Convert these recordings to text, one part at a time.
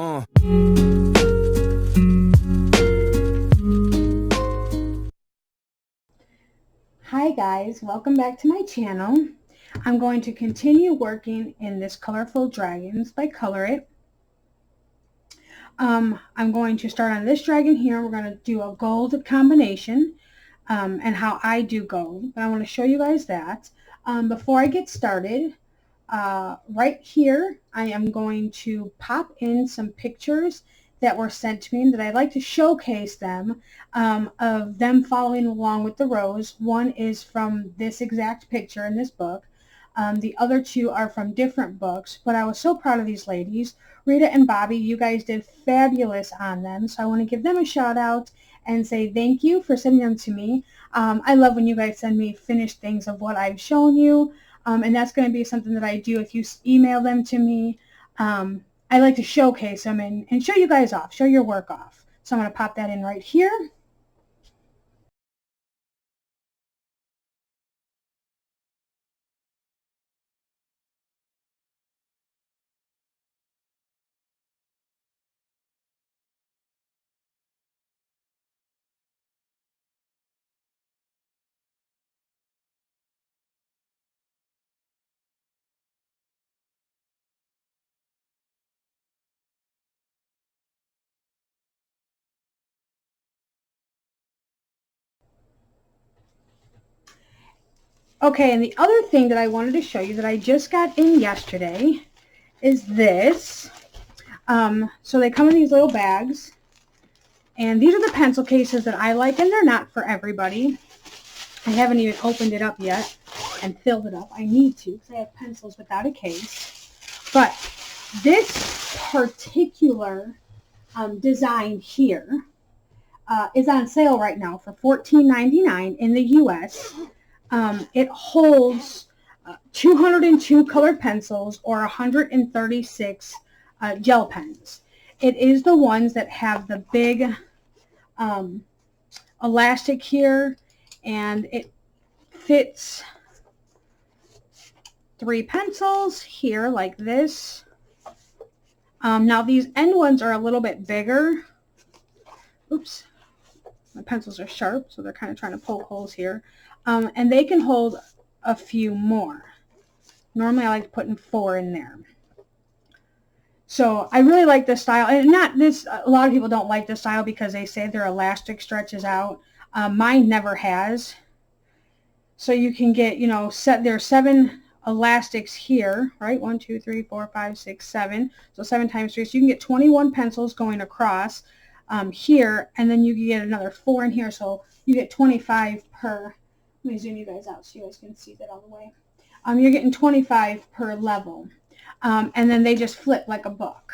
Hi guys, welcome back to my channel. I'm going to continue working in this Colorful Dragons by Color It. I'm going to start on this dragon here. We're going to do a gold combination and how I do gold. But I want to show you guys that. Before I get started, right here I am going to pop in some pictures that were sent to me and that I'd like to showcase them of them following along with the rose. One is from this exact picture in this book. The other two are from different books, but I was so proud of these ladies. Rita and Bobby, you guys did fabulous on them, so I want to give them a shout out and say thank you for sending them to me. I love when you guys send me finished things of what I've shown you, and that's going to be something that I do if you email them to me. I like to showcase them and show you guys off, show your work off. So I'm going to pop that in right here. Okay, and the other thing that I wanted to show you that I just got in yesterday is this. So they come in these little bags, and these are the pencil cases that I like, and they're not for everybody. I haven't even opened it up yet and filled it up. I need to because I have pencils without a case. But this particular design here is on sale right now for $14.99 in the U.S. It holds 202 colored pencils or 136 gel pens. It is the ones that have the big elastic here, and it fits 3 pencils here like this. Now these end ones are a little bit bigger. Oops, my pencils are sharp, so they're kind of trying to poke holes here. And they can hold a few more. Normally I like to put in 4 in there. So I really like this style, and not this, a lot of people don't like this style because they say their elastic stretches out. Mine never has. So you can get, you know, there's 7 elastics here, right? 1, 2, 3, 4, 5, 6, 7. So 7 times 3. So you can get 21 pencils going across here, and then you can get another 4 in here. So you get 25 per. Let me zoom you guys out so you guys can see that all the way. You're getting 25 per level. And then they just flip like a book,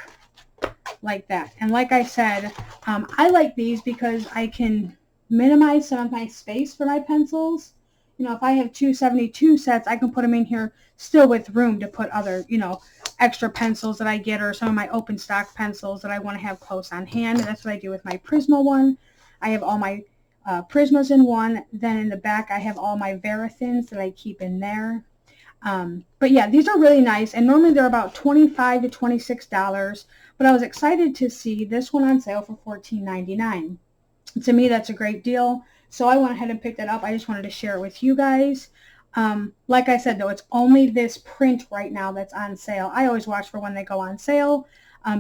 like that. And like I said, I like these because I can minimize some of my space for my pencils. You know, if I have 272 sets, I can put them in here still with room to put other, you know, extra pencils that I get, or some of my open stock pencils that I want to have close on hand. And that's what I do with my Prisma one. I have all my Prismas in one. Then in the back, I have all my Verithins that I keep in there. But yeah, these are really nice, and normally they're about $25 to $26, but I was excited to see this one on sale for $14.99. To me, that's a great deal, so I went ahead and picked it up. I just wanted to share it with you guys. Like I said, though, it's only this print right now that's on sale. I always watch for when they go on sale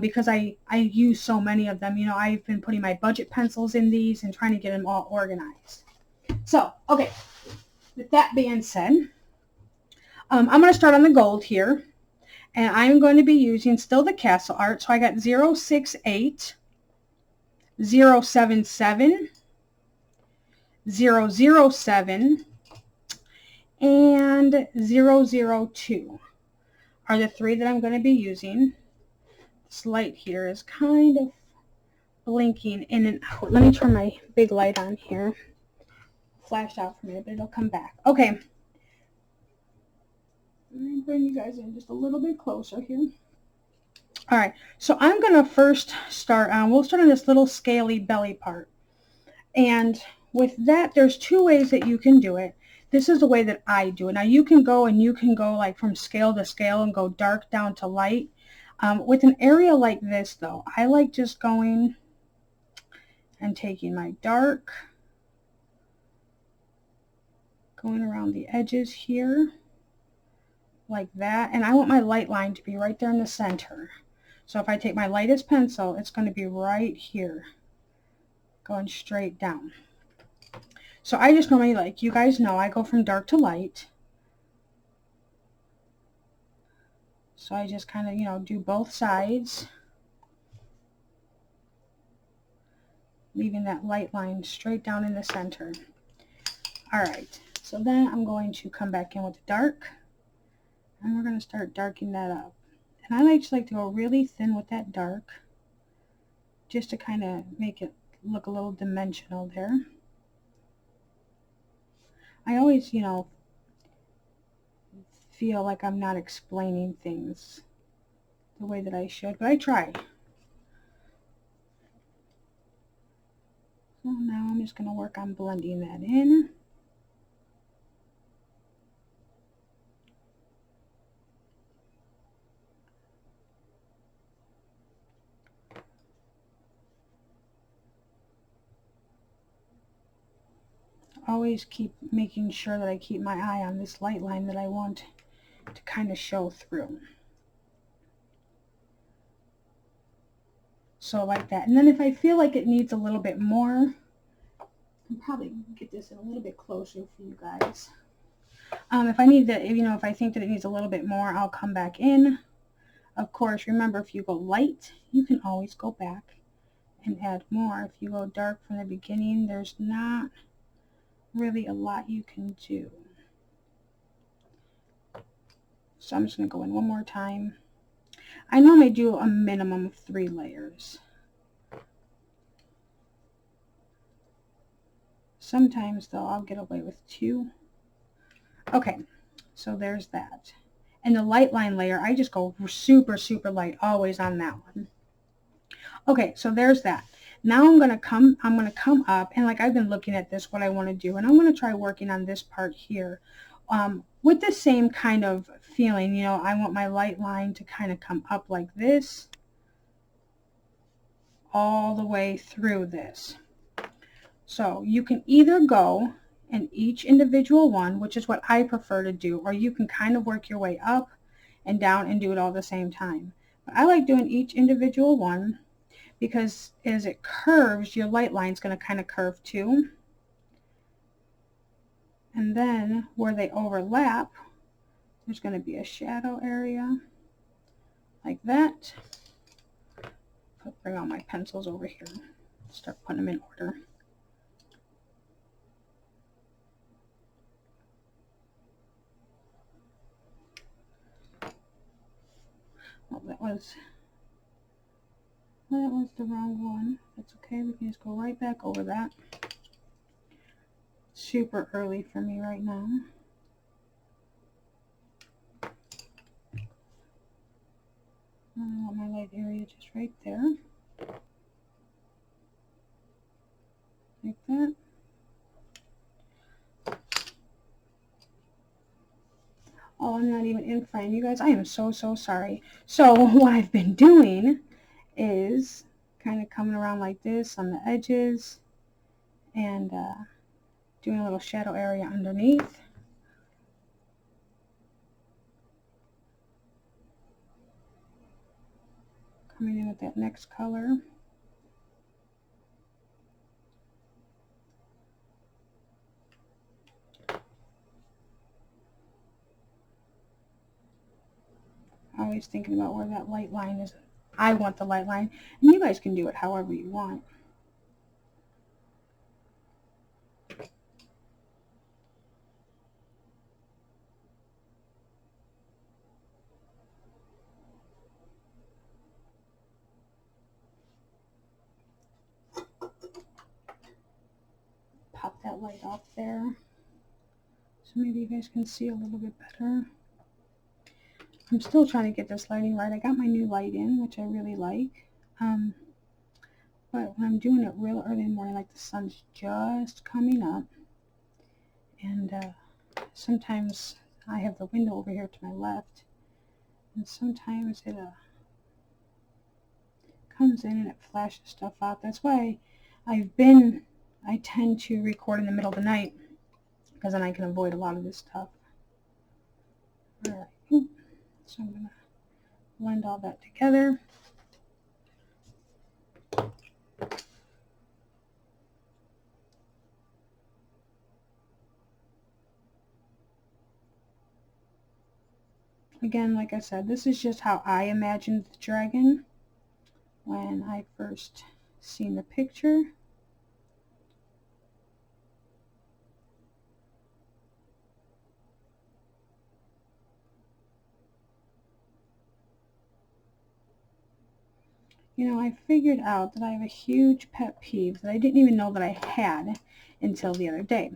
because I use so many of them. You know, I've been putting my budget pencils in these and trying to get them all organized. So, okay, with that being said, I'm going to start on the gold here, and I'm going to be using still the castle art. So I got 068, 077, 007, and 002 are the 3 that I'm going to be using. This light here is kind of blinking in and out. Let me turn my big light on here. Flashed out for a minute, but it'll come back. Okay. Let me bring you guys in just a little bit closer here. All right, so I'm going to first start on, we'll start on this little scaly belly part. And with that, there's 2 ways that you can do it. This is the way that I do it. Now you can go like from scale to scale and go dark down to light. With an area like this, though, I like just going and taking my dark, going around the edges here, like that. And I want my light line to be right there in the center. So if I take my lightest pencil, it's going to be right here, going straight down. So I just normally, like you guys know, I go from dark to light. So I just kind of, you know, do both sides, leaving that light line straight down in the center. All right, so then I'm going to come back in with the dark, and we're going to start darkening that up. And I just like to go really thin with that dark, just to kind of make it look a little dimensional there. I always, you know, feel like I'm not explaining things the way that I should, but I try. So now I'm just going to work on blending that in. Always keep making sure that I keep my eye on this light line that I want to kind of show through. So like that. And then if I feel like it needs a little bit more, I'll probably get this in a little bit closer for you guys. If I need to, you know, if I think that it needs a little bit more, I'll come back in. Of course, remember, if you go light, you can always go back and add more. If you go dark from the beginning, there's not really a lot you can do. So I'm just going to go in one more time. I normally do a minimum of 3 layers. Sometimes, though, I'll get away with 2. Okay, so there's that. And the light line layer, I just go super, super light, always on that one. Okay, so there's that. Now I'm gonna come up, and like I've been looking at this, what I want to do, and I'm gonna try working on this part here. With the same kind of feeling, you know, I want my light line to kind of come up like this, all the way through this. So you can either go in each individual one, which is what I prefer to do, or you can kind of work your way up and down and do it all at the same time. But I like doing each individual one, because as it curves, your light line is going to kind of curve too. And then where they overlap, there's going to be a shadow area like that. Bring all my pencils over here. Start putting them in order. Oh, that was the wrong one. That's okay. We can just go right back over that. Super early for me right now. I want my light area just right there. Like that. Oh, I'm not even in frame. You guys, I am so sorry. So what I've been doing is kind of coming around like this on the edges and doing a little shadow area underneath. Coming in with that next color. Always thinking about where that light line is. I want the light line, and you guys can do it however you want. Pop that light off there, so maybe you guys can see a little bit better. I'm still trying to get this lighting right. I got my new light in, which I really like. But when I'm doing it real early in the morning, like the sun's just coming up, and sometimes I have the window over here to my left, and sometimes it comes in and it flashes stuff out. That's why I tend to record in the middle of the night, because then I can avoid a lot of this stuff. All right, so I'm going to blend all that together. Again, like I said, this is just how I imagined the dragon when I first seen the picture. You know, I figured out that I have a huge pet peeve that I didn't even know that I had until the other day.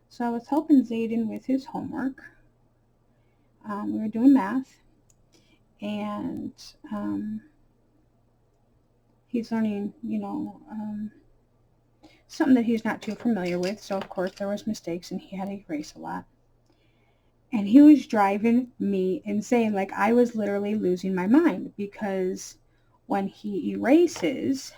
So I was helping Zayden with his homework. We were doing math, and he's learning, you know, something that he's not too familiar with. So of course there was mistakes, and he had to erase a lot. And he was driving me insane. Like, I was literally losing my mind, because when he erases,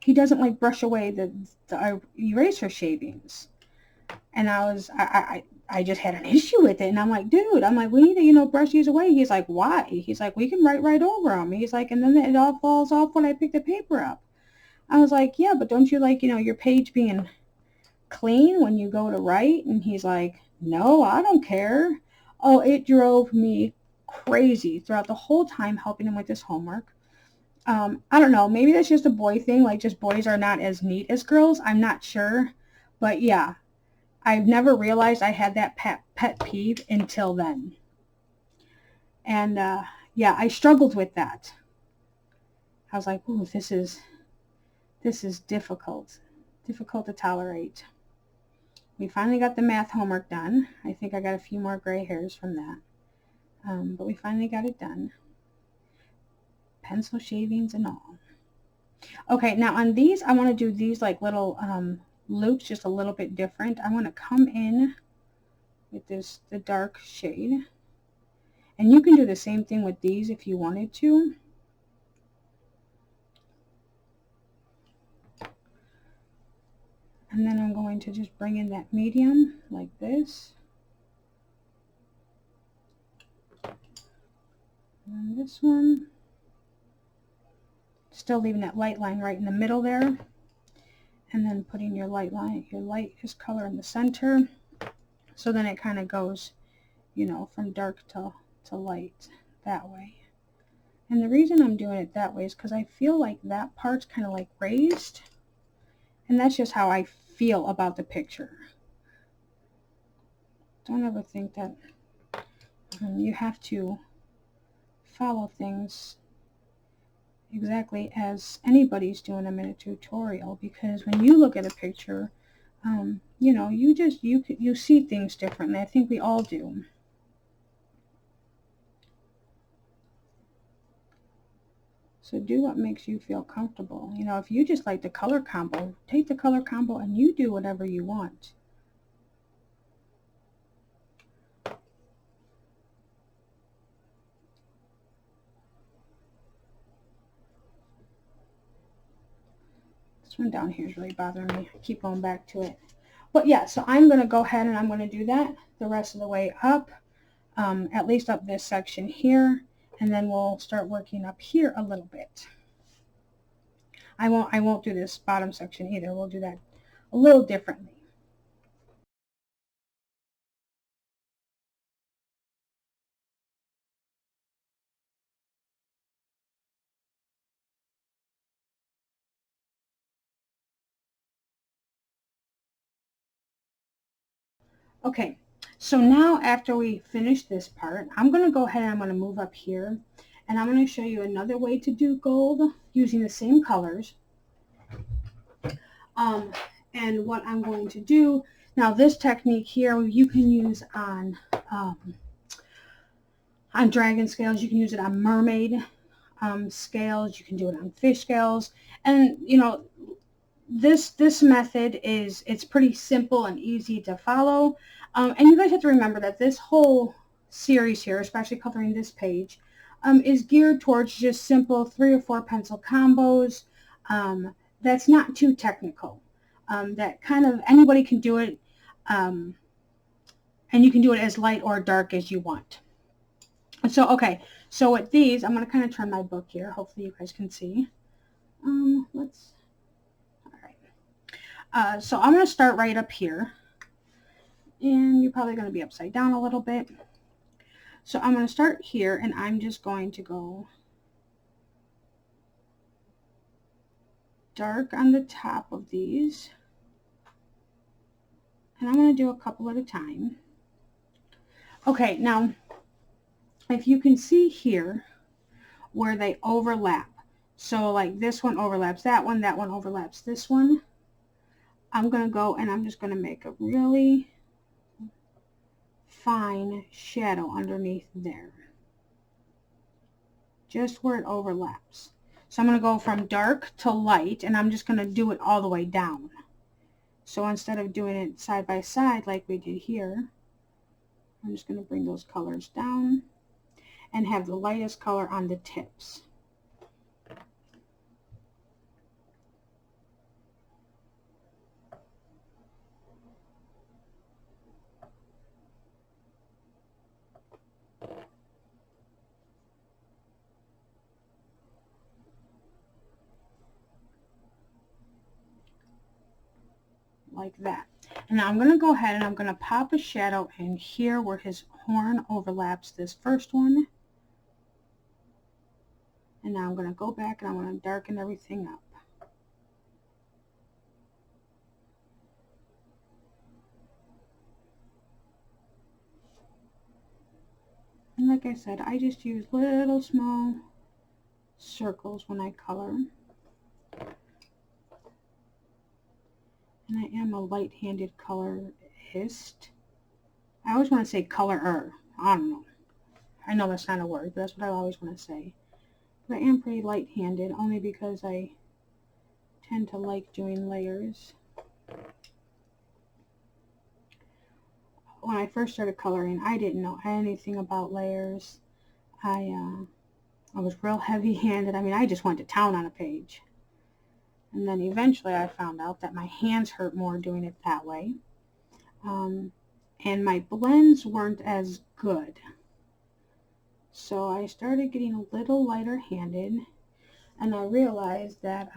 he doesn't like brush away the eraser shavings. And I just had an issue with it. And I'm like, dude, we need to, you know, brush these away. He's like, why? He's like, we can write right over them. He's like, and then it all falls off when I pick the paper up. I was like, yeah, but don't you like, you know, your page being clean when you go to write? And he's like, no, I don't care. Oh, it drove me crazy throughout the whole time helping him with his homework. I don't know, maybe that's just a boy thing, like just boys are not as neat as girls. I'm not sure. But yeah, I've never realized I had that pet peeve until then. And yeah, I struggled with that. I was like, ooh, this is difficult to tolerate. We finally got the math homework done. I think I got a few more gray hairs from that. But we finally got it done. Pencil shavings and all. Okay, now on these, I want to do these like little loops just a little bit different. I want to come in with the dark shade. And you can do the same thing with these if you wanted to. And then I'm going to just bring in that medium like this. And this one. Still leaving that light line right in the middle there. And then putting your lightest color in the center. So then it kind of goes, you know, from dark to light that way. And the reason I'm doing it that way is because I feel like that part's kind of like raised. And that's just how I feel about the picture. Don't ever think that you have to follow things exactly as anybody's doing them in a tutorial, because when you look at a picture, you know, you see things differently. I think we all do. So do what makes you feel comfortable. You know, if you just like the color combo, take the color combo and you do whatever you want. This one down here is really bothering me. I keep going back to it. But yeah, so I'm going to go ahead and I'm going to do that the rest of the way up, at least up this section here, and then we'll start working up here a little bit. I won't do this bottom section either. We'll do that a little differently. Okay, so now after we finish this part, I'm going to go ahead and I'm going to move up here, and I'm going to show you another way to do gold using the same colors. And what I'm going to do, now this technique here you can use on dragon scales, you can use it on mermaid scales, you can do it on fish scales, and you know, this method it's pretty simple and easy to follow. And you guys have to remember that this whole series here, especially coloring this page, is geared towards just simple 3 or 4 pencil combos. That's not too technical. That kind of anybody can do it, and you can do it as light or dark as you want. So okay, so with these, I'm going to kind of turn my book here. Hopefully you guys can see. All right. So I'm going to start right up here, and you're probably going to be upside down a little bit. So I'm going to start here, and I'm just going to go dark on the top of these, and I'm going to do a couple at a time. Okay, now if you can see here where they overlap, so like this one overlaps that one overlaps this one, I'm going to go and I'm just going to make a really fine shadow underneath there, just where it overlaps. So I'm going to go from dark to light, and I'm just going to do it all the way down. So instead of doing it side by side like we did here, I'm just going to bring those colors down and have the lightest color on the tips. Like that. And now I'm going to go ahead and I'm going to pop a shadow in here where his horn overlaps this first one. And now I'm going to go back and I'm going to darken everything up. And like I said, I just use little small circles when I color. And I am a light-handed colorist. I always want to say colorer. I don't know. I know that's not a word, but that's what I always want to say. But I am pretty light-handed, only because I tend to like doing layers. When I first started coloring, I didn't know anything about layers. I was real heavy-handed. I mean, I just went to town on a page. And then eventually I found out that my hands hurt more doing it that way. And my blends weren't as good. So I started getting a little lighter handed, and I realized that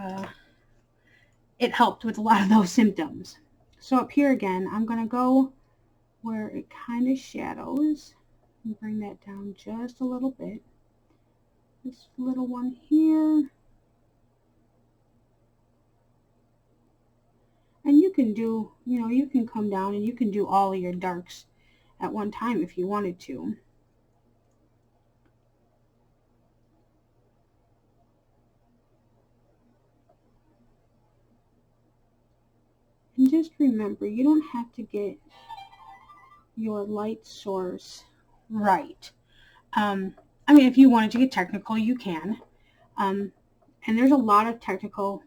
it helped with a lot of those symptoms. So up here again, I'm going to go where it kind of shadows and bring that down just a little bit. This little one here. And you can do, you can come down and you can do all of your darks at one time if you wanted to. And just remember, you don't have to get your light source right. I mean, if you wanted to get technical, you can. And there's a lot of technical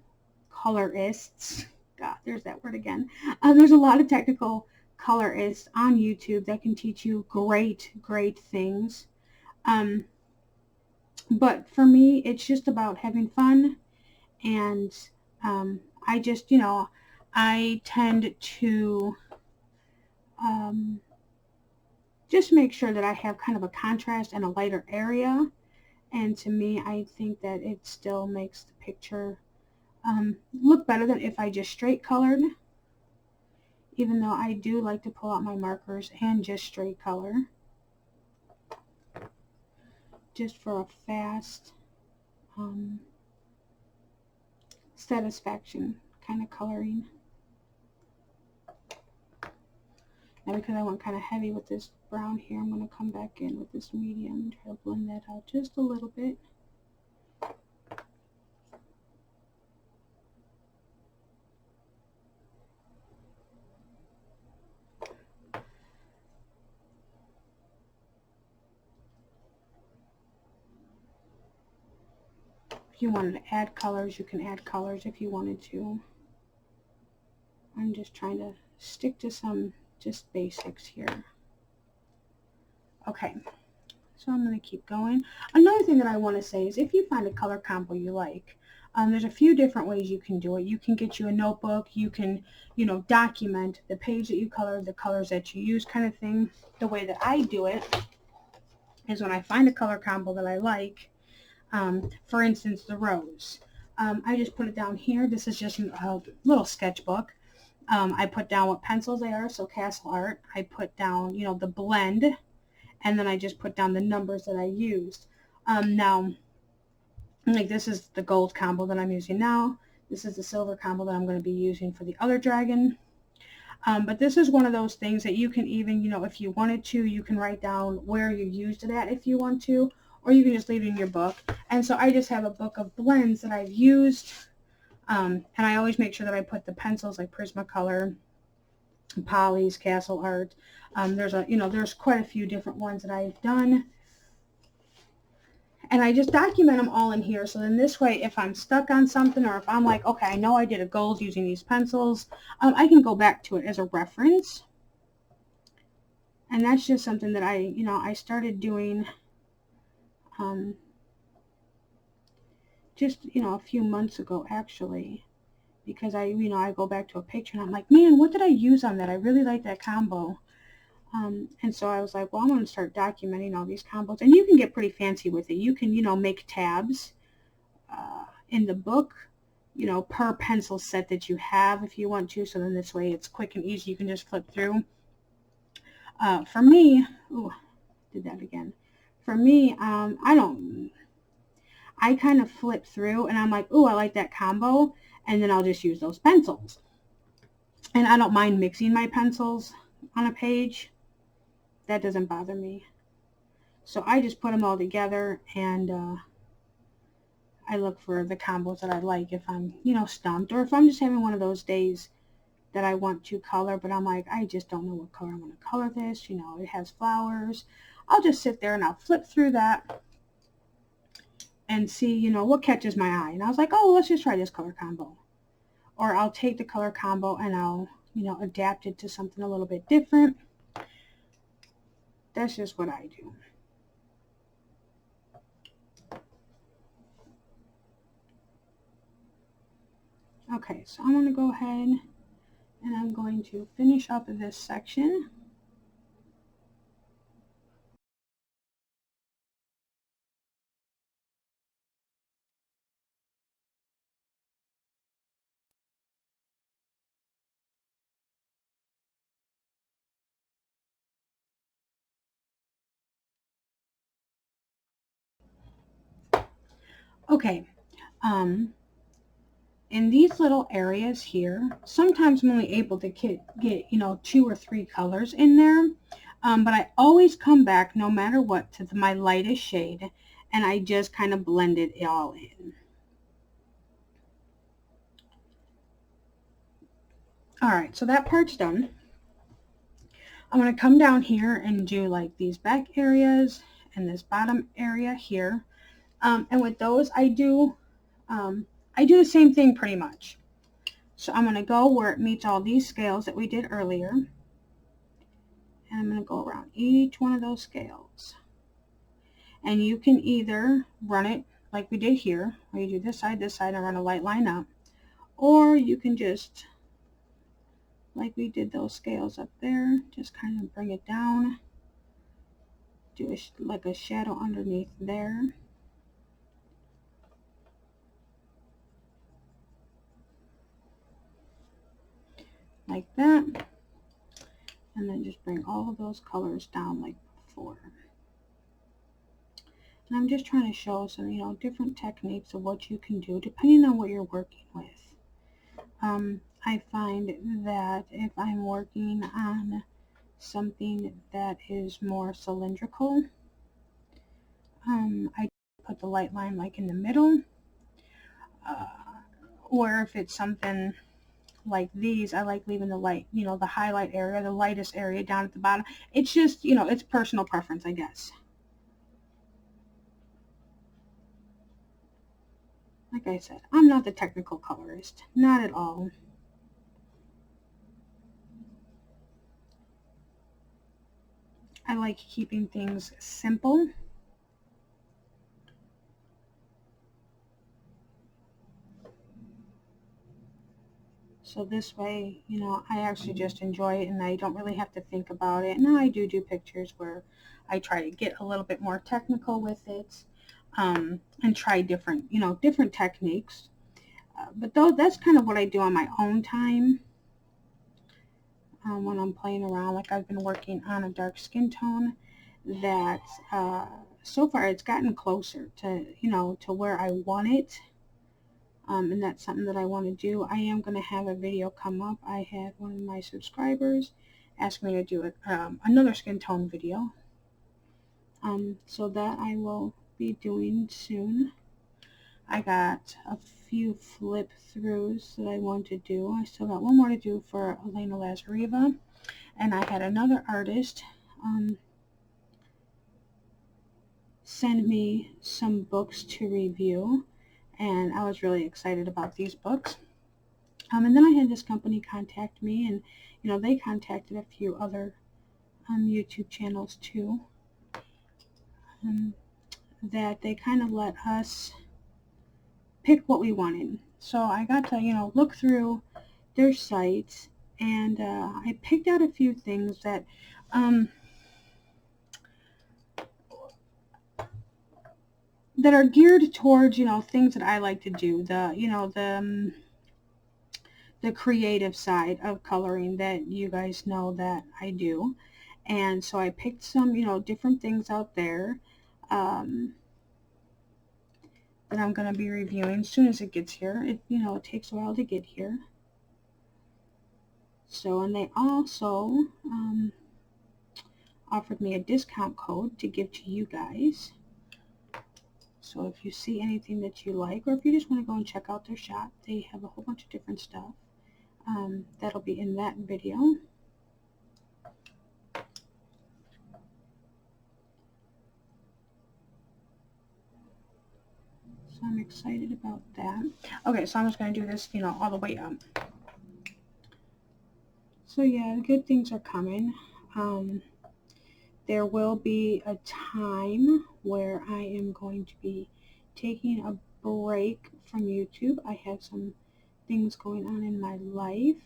colorists. God, there's that word again. There's a lot of technical colorists on YouTube that can teach you great things. But for me, it's just about having fun. And I just, I tend to just make sure that I have kind of a contrast and a lighter area. And to me, I think that it still makes the picture look better than if I just straight colored, even though I do like to pull out my markers and just straight color, just for a fast satisfaction kind of coloring. Now because I went kind of heavy with this brown here, I'm going to come back in with this medium and try to blend that out just a little bit. If you wanted to add colors, you can add colors if you wanted to. I'm just trying to stick to some just basics here. Okay, So I'm going to keep going. Another thing that I want to say is if you find a color combo you like, there's a few different ways you can do it. You can get you a notebook. You can, document the page that you colored, the colors that you use kind of thing. The way that I do it is when I find a color combo that I like, for instance, the rose. I just put it down here. This is just a little sketchbook. I put down what pencils they are, so Castle Art. I put down, the blend, and then I just put down the numbers that I used. Now, like this is the gold combo that I'm using now. This is the silver combo that I'm going to be using for the other dragon. But this is one of those things that you can even, if you wanted to, you can write down where you used it at if you want to, or you can just leave it in your book. And so I just have a book of blends that I've used. And I always make sure that I put the pencils like Prismacolor, Polly's, Castle Art. There's quite a few different ones that I've done. And I just document them all in here. So then this way, if I'm stuck on something, or if I'm like, okay, I know I did a gold using these pencils, I can go back to it as a reference. And that's just something that I started doing just, a few months ago, actually. Because I go back to a picture and I'm like, man, what did I use on that? I really like that combo. And so I was like, well, I'm going to start documenting all these combos. And you can get pretty fancy with it. You can, make tabs in the book, per pencil set that you have if you want to. So then this way it's quick and easy. You can just flip through. For me, did that again. For me, I kind of flip through and I'm like, I like that combo. And then I'll just use those pencils. And I don't mind mixing my pencils on a page. That doesn't bother me. So I just put them all together and I look for the combos that I like if I'm, stumped, or if I'm just having one of those days that I want to color, but I'm like, I just don't know what color I'm going to color this. It has flowers. I'll just sit there and I'll flip through that and see, what catches my eye. And I was like, let's just try this color combo. Or I'll take the color combo and I'll, adapt it to something a little bit different. That's just what I do. Okay, so I'm going to go ahead and I'm going to finish up this section. Okay, in these little areas here, sometimes I'm only able to get 2 or 3 colors in there. But I always come back, no matter what, to my lightest shade, and I just kind of blend it all in. All right, so that part's done. I'm going to come down here and do like these back areas and this bottom area here. And with those, I do the same thing pretty much. So I'm going to go where it meets all these scales that we did earlier. And I'm going to go around each one of those scales. And you can either run it like we did here, where you do this side, and run a light line up. Or you can just, like we did those scales up there, just kind of bring it down. Do like a shadow underneath there. Like that. And then just bring all of those colors down like before. And I'm just trying to show some, different techniques of what you can do depending on what you're working with. I find that if I'm working on something that is more cylindrical, I put the light line like in the middle. Or if it's something like these, I like leaving the light, the highlight area, the lightest area down at the bottom. It's just, it's personal preference, I guess. Like I said, I'm not the technical colorist. Not at all. I like keeping things simple. So this way, you know, I actually just enjoy it and I don't really have to think about it. Now I do pictures where I try to get a little bit more technical with it, and try different, you know, different techniques. But though that's kind of what I do on my own time, when I'm playing around. Like I've been working on a dark skin tone that so far it's gotten closer to, you know, to where I want it. And that's something that I want to do. I am going to have a video come up. I had one of my subscribers ask me to do another skin tone video. So that I will be doing soon. I got a few flip throughs that I want to do. I still got one more to do for Elena Lazareva. And I had another artist send me some books to review. And I was really excited about these books. And then I had this company contact me, and you know, they contacted a few other YouTube channels too, that they kind of let us pick what we wanted. So I got to, you know, look through their sites, and I picked out a few things that that are geared towards, you know, things that I like to do. The creative side of coloring that you guys know that I do. And so I picked some, you know, different things out there that I'm going to be reviewing as soon as it gets here. It, you know, it takes a while to get here. So, and they also offered me a discount code to give to you guys. So if you see anything that you like, or if you just want to go and check out their shop, they have a whole bunch of different stuff. That'll be in that video. So I'm excited about that. Okay, so I'm just going to do this, you know, all the way up. So yeah, good things are coming. There will be a time where I am going to be taking a break from YouTube. I have some things going on in my life.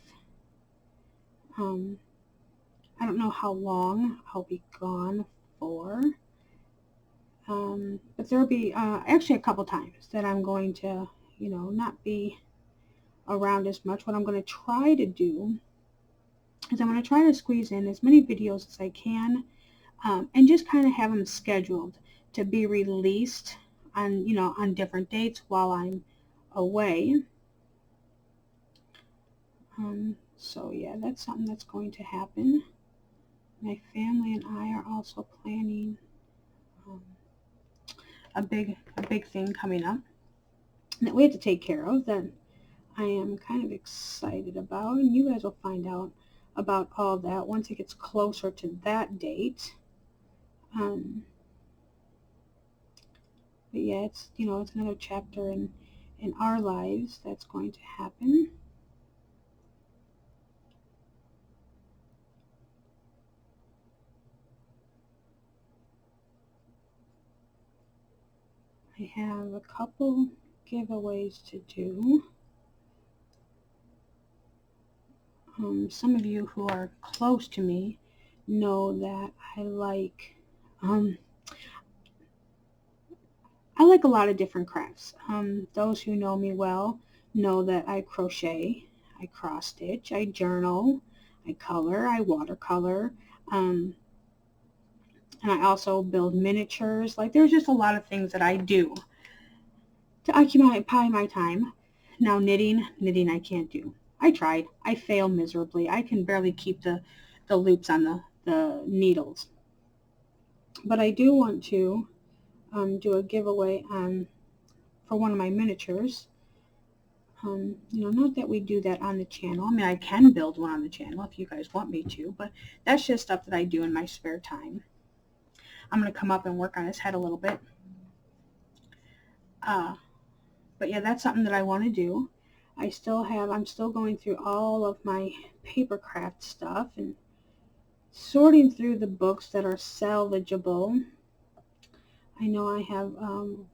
I don't know how long I'll be gone for. But there'll be actually a couple times that I'm going to, you know, not be around as much. What I'm going to try to do is I'm going to try to squeeze in as many videos as I can, and just kind of have them scheduled to be released on, you know, on different dates while I'm away. So yeah, that's something that's going to happen. My family and I are also planning a big thing coming up that we have to take care of, that I am kind of excited about, and you guys will find out about all that once it gets closer to that date. But yeah, it's, you know, it's another chapter in our lives that's going to happen. I have a couple giveaways to do. Some of you who are close to me know that I like a lot of different crafts. Those who know me well know that I crochet, I cross stitch, I journal, I color, I watercolor, and I also build miniatures. Like, there's just a lot of things that I do to occupy my time. Now knitting I can't do. I tried. I fail miserably. I can barely keep the loops on the needles. But I do want to do a giveaway for one of my miniatures. You know, not that we do that on the channel. I mean, I can build one on the channel if you guys want me to, but that's just stuff that I do in my spare time. I'm going to come up and work on his head a little bit. But yeah, that's something that I want to do. I'm still going through all of my paper craft stuff and sorting through the books that are salvageable. I know I have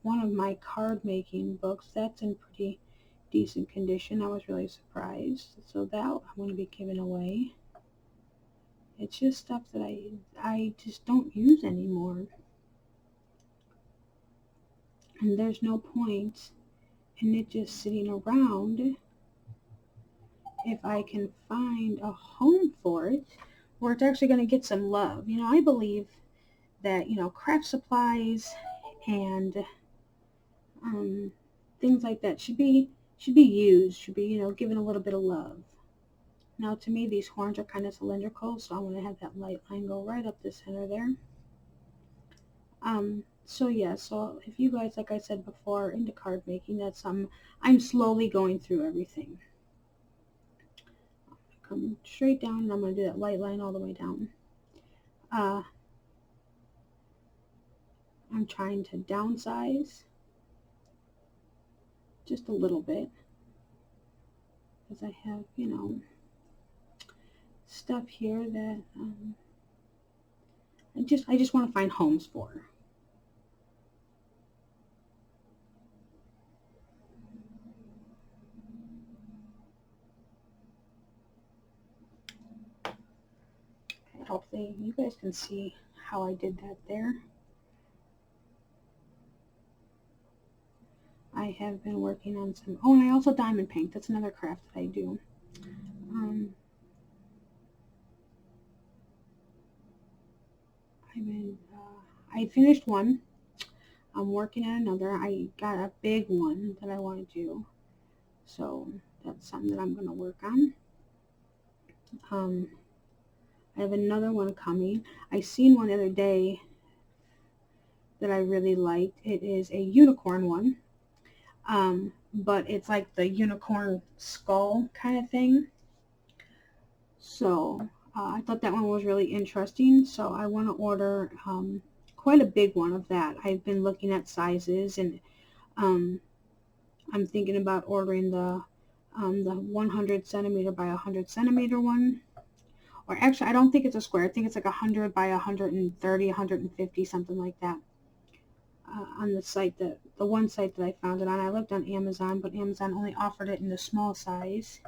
one of my card making books that's in pretty decent condition. I was really surprised. So that I'm going to be giving away. It's just stuff that I just don't use anymore. And there's no point in it just sitting around if I can find a home for it where it's actually going to get some love. You know, I believe that, you know, craft supplies and things like that should be used, should be, you know, given a little bit of love. Now to me these horns are kind of cylindrical, so I want to have that light line go right up the center there. So yeah, so if you guys, like I said before, into card making, that's something I'm slowly going through everything. Come straight down and I'm going to do that light line all the way down. I'm trying to downsize just a little bit because I have, you know, stuff here that I just want to find homes for. Hopefully you guys can see how I did that there. I have been working on some, oh, and I also diamond paint. That's another craft that I do. I finished one. I'm working on another. I got a big one that I want to do. So that's something that I'm going to work on. I have another one coming. I seen one the other day that I really liked. It is a unicorn one. But it's like the unicorn skull kind of thing. So I thought that one was really interesting. So I want to order quite a big one of that. I've been looking at sizes, and I'm thinking about ordering the 100 centimeter by 100 centimeter one. Or actually, I don't think it's a square. I think it's like 100 by 130, 150, something like that. On the site, the one site that I found it on. I looked on Amazon, but Amazon only offered it in the small size,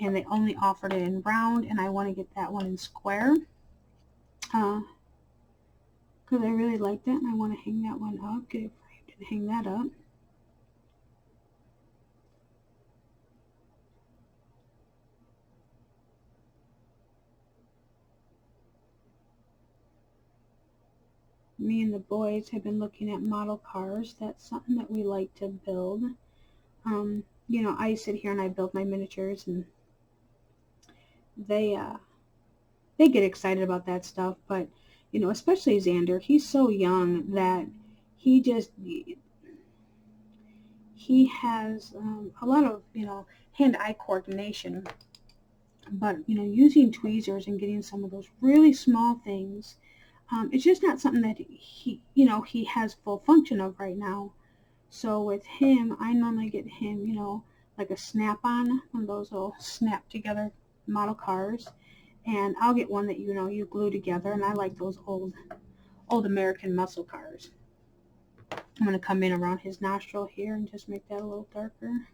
and they only offered it in round, and I want to get that one in square because I really like that, and I want to hang that one up, get it framed and hang that up. Me and the boys have been looking at model cars. That's something that we like to build. You know, I sit here and I build my miniatures, and they get excited about that stuff. But you know, especially Xander, he's so young that he has a lot of, you know, hand-eye coordination. But you know, using tweezers and getting some of those really small things, it's just not something that he has full function of right now. So with him, I normally get him, you know, like a snap-on, one of those little snap-together model cars, and I'll get one that, you know, you glue together, and I like those old American muscle cars. I'm going to come in around his nostril here and just make that a little darker.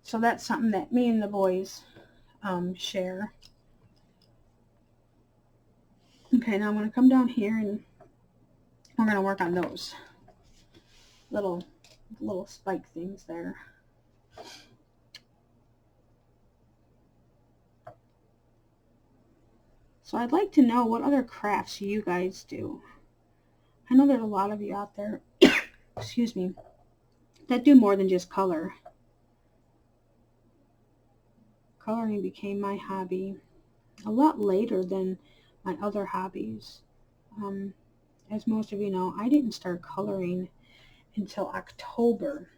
So that's something that me and the boys share. Okay, now I'm going to come down here and we're going to work on those little spike things there. So I'd like to know what other crafts you guys do. I know there's a lot of you out there, excuse me, that do more than just color. Coloring became my hobby a lot later than my other hobbies. As most of you know, I didn't start coloring until October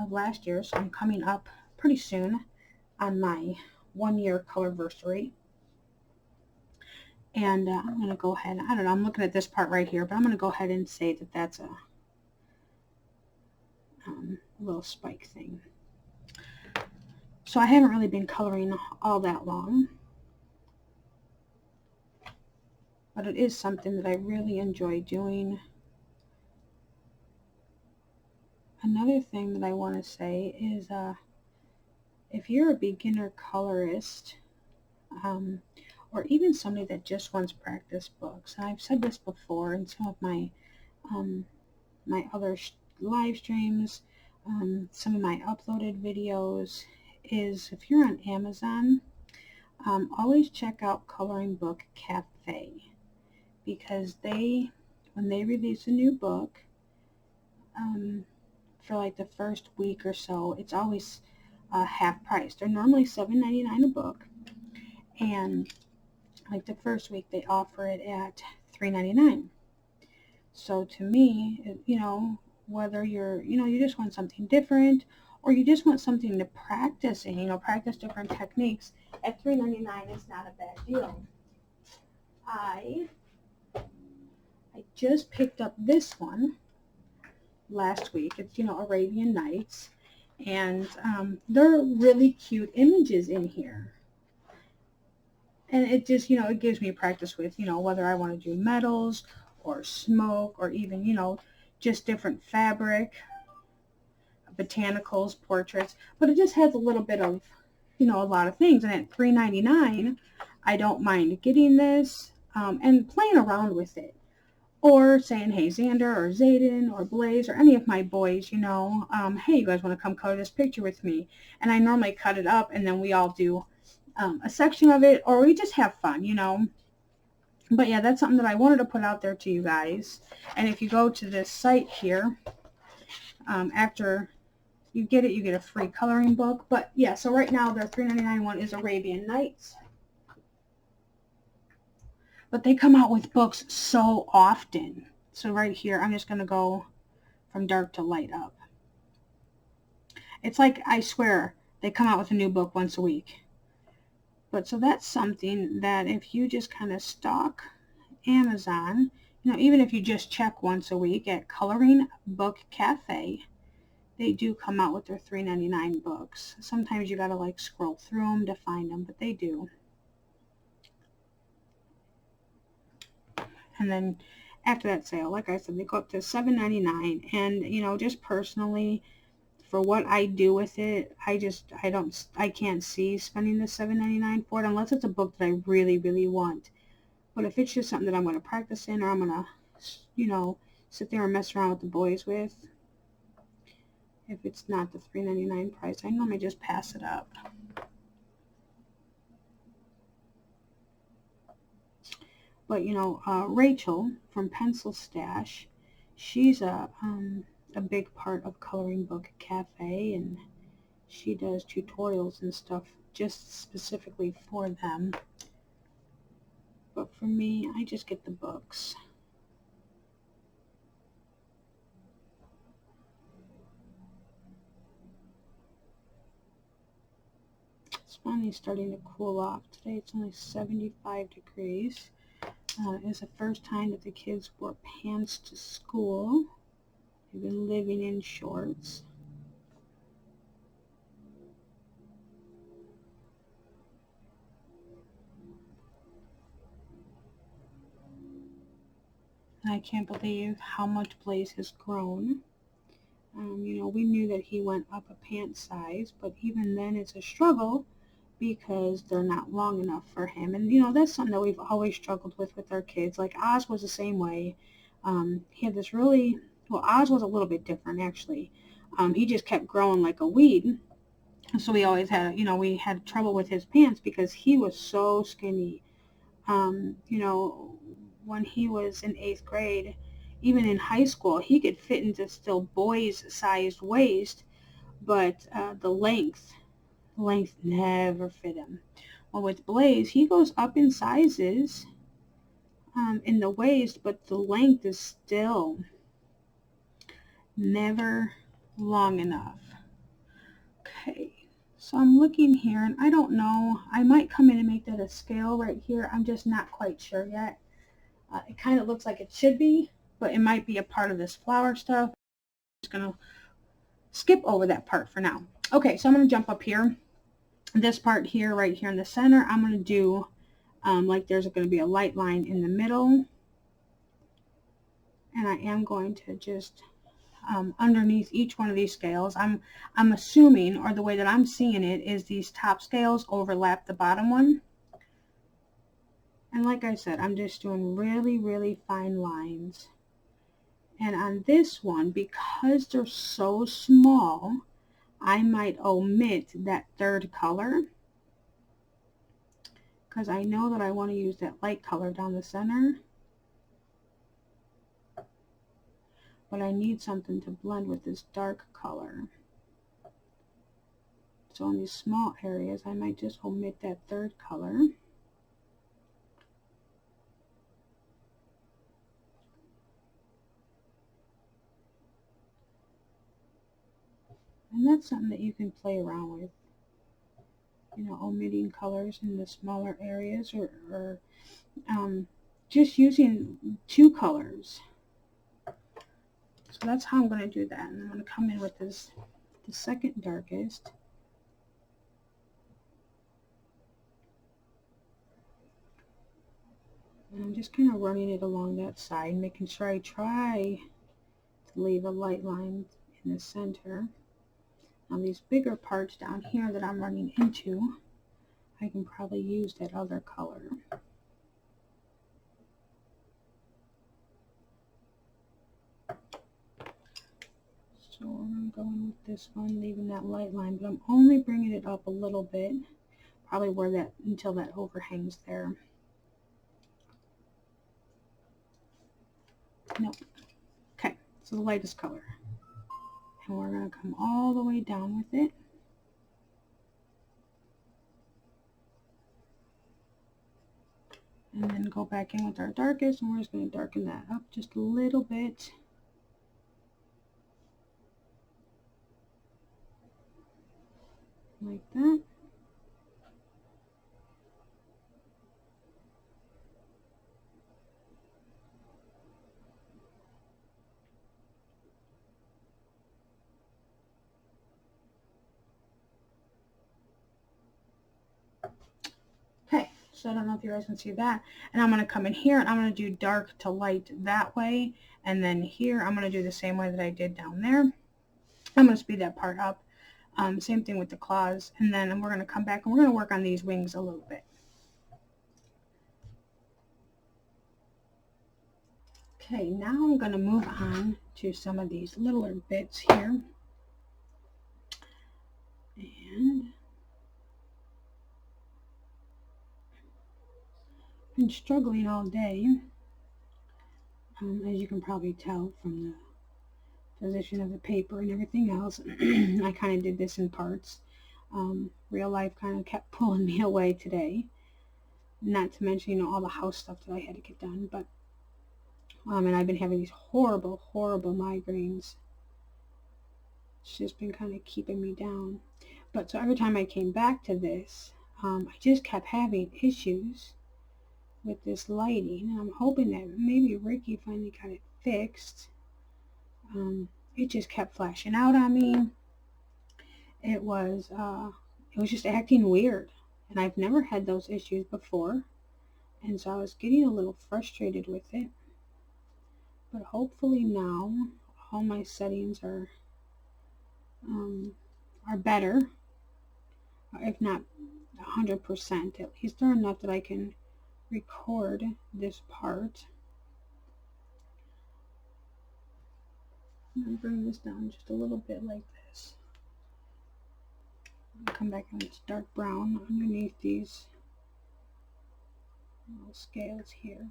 of last year, so I'm coming up pretty soon on my 1-year colorversary. And I'm going to go ahead, I don't know, I'm looking at this part right here, but I'm going to go ahead and say that that's a little spike thing. So I haven't really been coloring all that long, but it is something that I really enjoy doing. another thing that I want to say is if you're a beginner colorist, or even somebody that just wants practice books, and I've said this before in some of my um, my other live streams, some of my uploaded videos, is if you're on Amazon, always check out Coloring Book Cafe, because when they release a new book, for like the first week or so, it's always half price. They're normally $7.99 a book, and like the first week they offer it at $3.99. So to me, whether you just want something different, or you just want something to practice in, practice different techniques, at $3.99 is not a bad deal. I just picked up this one last week. It's, Arabian Nights, and they're really cute images in here. And it just, it gives me practice with, whether I want to do metals or smoke, or even, just different fabric, botanicals, portraits. But it just has a little bit of, a lot of things. And at $3.99, I don't mind getting this and playing around with it. Or saying, hey, Xander or Zayden or Blaze or any of my boys, hey, you guys want to come color this picture with me? And I normally cut it up, and then we all do a section of it, or we just have fun, But yeah, that's something that I wanted to put out there to you guys. And if you go to this site here, after you get it, you get a free coloring book. But yeah, so right now their $3.99 one is Arabian Nights. But they come out with books so often. So right here, I'm just going to go from dark to light up. It's like, I swear, they come out with a new book once a week. But so that's something that if you just kind of stalk Amazon, even if you just check once a week at Coloring Book Cafe, they do come out with their $3.99 books. Sometimes you got to like scroll through them to find them, but they do. And then after that sale, like I said, they go up to $7.99. And, just personally, for what I do with it, I can't see spending the $7.99 for it unless it's a book that I really, really want. But if it's just something that I'm going to practice in, or I'm going to, sit there and mess around with the boys with, if it's not the $3.99 price, I normally just pass it up. But, Rachel from Pencil Stash, she's a big part of Coloring Book Cafe, and she does tutorials and stuff just specifically for them. But for me, I just get the books. It's finally starting to cool off. Today it's only 75 degrees. It's the first time that the kids wore pants to school. They've been living in shorts. And I can't believe how much Blaze has grown. We knew that he went up a pant size, but even then it's a struggle because they're not long enough for him. And, that's something that we've always struggled with our kids. Like Oz was the same way. He had this really, well, Oz was a little bit different, actually. He just kept growing like a weed. So we always had, we had trouble with his pants because he was so skinny. When he was in 8th grade, even in high school, he could fit into still boys' sized waist, but the length never fit him. Well, with Blaze, he goes up in sizes in the waist, but the length is still never long enough. Okay, so I'm looking here, and I don't know. I might come in and make that a scale right here. I'm just not quite sure yet. It kind of looks like it should be, but it might be a part of this flower stuff. I'm just going to skip over that part for now. Okay, so I'm going to jump up here. This part here, right here in the center, I'm going to do like there's going to be a light line in the middle. And I am going to just underneath each one of these scales. I'm assuming, or the way that I'm seeing it, is these top scales overlap the bottom one. And like I said, I'm just doing really, really fine lines. And on this one, because they're so small, I might omit that third color, because I know that I want to use that light color down the center. But I need something to blend with this dark color. So in these small areas, I might just omit that third color. And that's something that you can play around with. You know, omitting colors in the smaller areas, or just using two colors. So that's how I'm going to do that. And I'm going to come in with this, the second darkest. And I'm just kind of running it along that side, making sure I try to leave a light line in the center. Now these bigger parts down here that I'm running into, I can probably use that other color. So we're going to go in with this one, leaving that light line, but I'm only bringing it up a little bit, probably where that, until that overhangs there. Nope. Okay, so the lightest color. And we're going to come all the way down with it. And then go back in with our darkest, and we're just going to darken that up just a little bit. Like that. Okay, so I don't know if you guys can see that. And I'm going to come in here and I'm going to do dark to light that way. And then here I'm going to do the same way that I did down there. I'm going to speed that part up. Same thing with the claws. And then we're going to come back and we're going to work on these wings a little bit. Okay, now I'm going to move on to some of these littler bits here. And I've been struggling all day, as you can probably tell from the position of the paper and everything else. I kind of did this in parts. Real life kind of kept pulling me away today. Not to mention, you know, all the house stuff that I had to get done. But and I've been having these horrible, horrible migraines. It's just been kind of keeping me down. But so every time I came back to this, I just kept having issues with this lighting. And I'm hoping that maybe Ricky finally got it fixed. It just kept flashing out on me. It was just acting weird. And I've never had those issues before. And so I was getting a little frustrated with it. But hopefully now all my settings are better, if not 100%. At least they're enough that I can record this part. I'm going to bring this down just a little bit like this. I'll come back in this dark brown underneath these little scales here.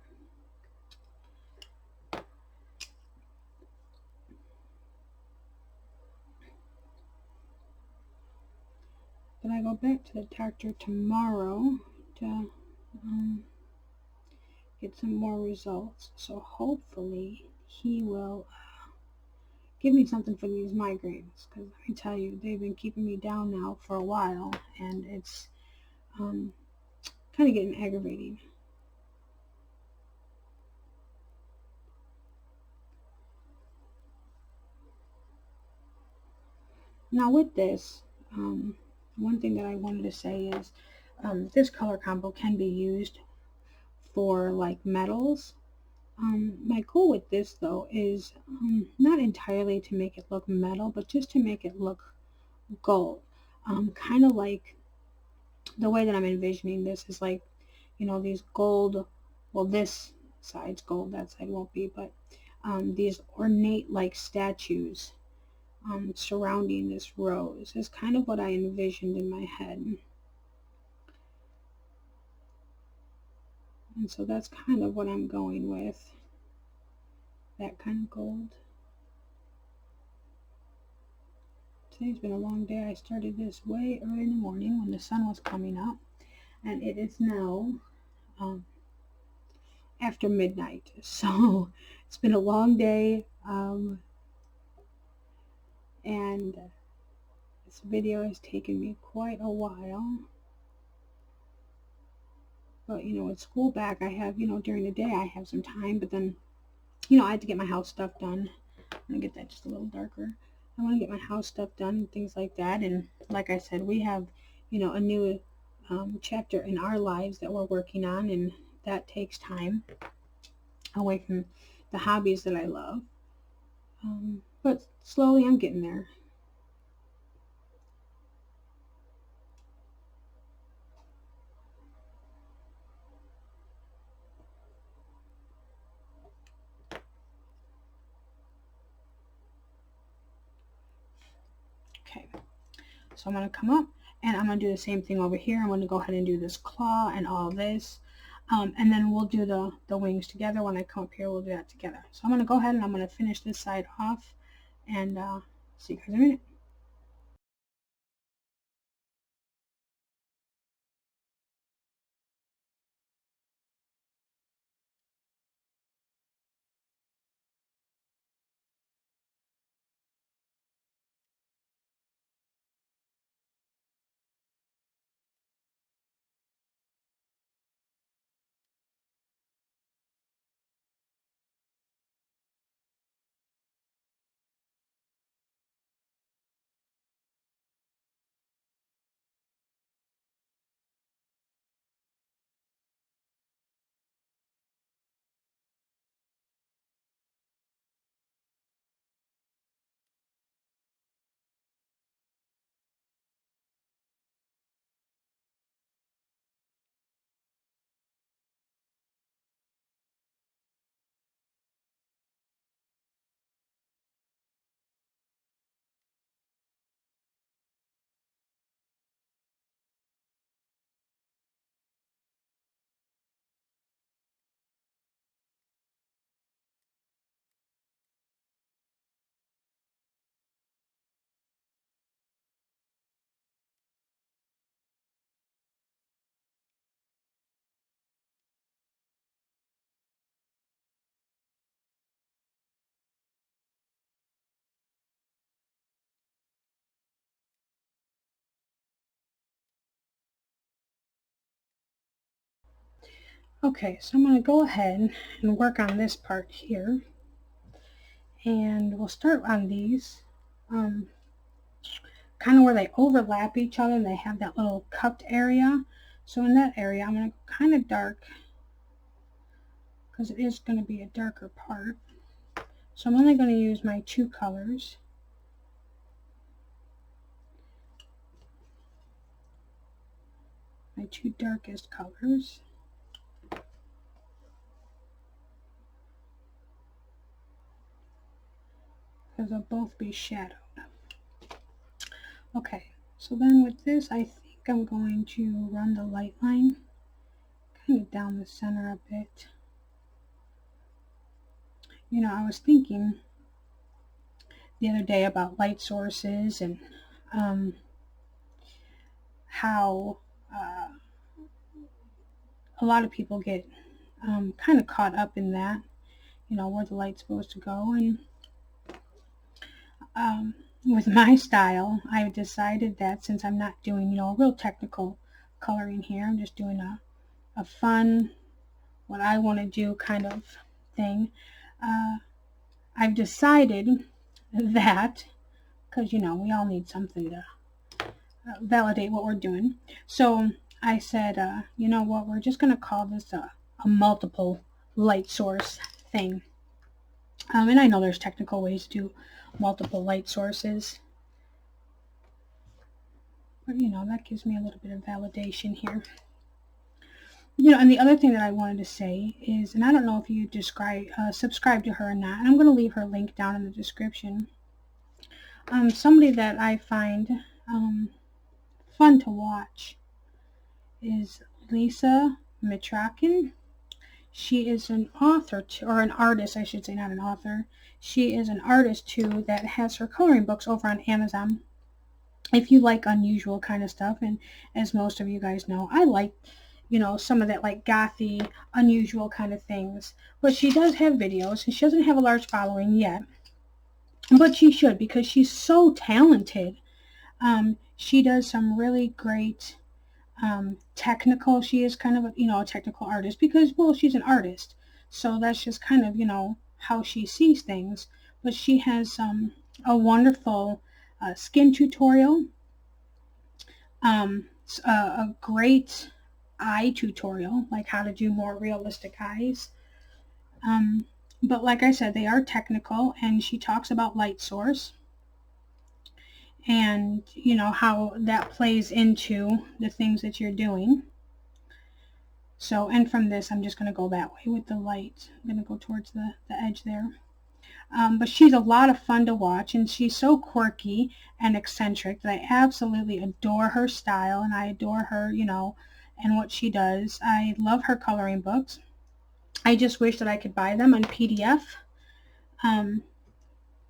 But I go back to the doctor tomorrow to get some more results. So hopefully he will give me something for these migraines, because let me tell you, they've been keeping me down now for a while, and it's kind of getting aggravating. Now with this, one thing that I wanted to say is this color combo can be used for like metals. My goal with this though is not entirely to make it look metal, but just to make it look gold. Kind of like the way that I'm envisioning this is like, you know, these gold, well, this side's gold, that side won't be, but these ornate like statues surrounding this rose is kind of what I envisioned in my head. And so that's kind of what I'm going with, that kind of gold. Today's been a long day. I started this way early in the morning when the sun was coming up, and it is now after midnight. So it's been a long day, and this video has taken me quite a while. But, you know, with school back, I have, you know, during the day I have some time, but then, you know, I had to get my house stuff done. I'm going to get that just a little darker. I want to get my house stuff done and things like that. And like I said, we have, you know, a new chapter in our lives that we're working on, and that takes time away from the hobbies that I love. But slowly I'm getting there. Okay, so I'm going to come up and I'm going to do the same thing over here. I'm going to go ahead and do this claw and all this. And then we'll do the wings together. When I come up here, we'll do that together. So I'm going to go ahead and I'm going to finish this side off, and see you guys in a minute. Okay, so I'm going to go ahead and work on this part here. And we'll start on these. Kind of where they overlap each other and they have that little cupped area. So in that area, I'm going to go kind of dark because it is going to be a darker part. So I'm only going to use my two colors. My two darkest colors. Because they'll both be shadowed. Okay, so then with this, I think I'm going to run the light line kind of down the center a bit. You know, I was thinking the other day about light sources and how a lot of people get kind of caught up in that, you know, where the light's supposed to go. And with my style, I've decided that since I'm not doing, you know, a real technical coloring here, I'm just doing a fun, what I want to do kind of thing. I've decided that, because, you know, we all need something to validate what we're doing. So I said, you know what, we're just going to call this a multiple light source thing. And I know there's technical ways to do multiple light sources. But, that gives me a little bit of validation here. And the other thing that I wanted to say is, and I don't know if you subscribe to her or not, and I'm going to leave her link down in the description. Somebody that I find fun to watch is Lisa Mitrakin. She is an author, or an artist, I should say, not an author. She is an artist, too, that has her coloring books over on Amazon. If you like unusual kind of stuff, and as most of you guys know, I like, some of that like gothy, unusual kind of things. But she does have videos, and she doesn't have a large following yet. But she should, because she's so talented. She does some really great technical. She is kind of a technical artist because, well, she's an artist. So that's just kind of, how she sees things. But she has a wonderful skin tutorial, a great eye tutorial, like how to do more realistic eyes. But like I said, they are technical, and she talks about light source and how that plays into the things that you're doing. So, and from this, I'm just going to go that way with the light. I'm going to go towards the edge there. But she's a lot of fun to watch, and she's so quirky and eccentric that I absolutely adore her style, and I adore her, and what she does. I love her coloring books. I just wish that I could buy them on PDF,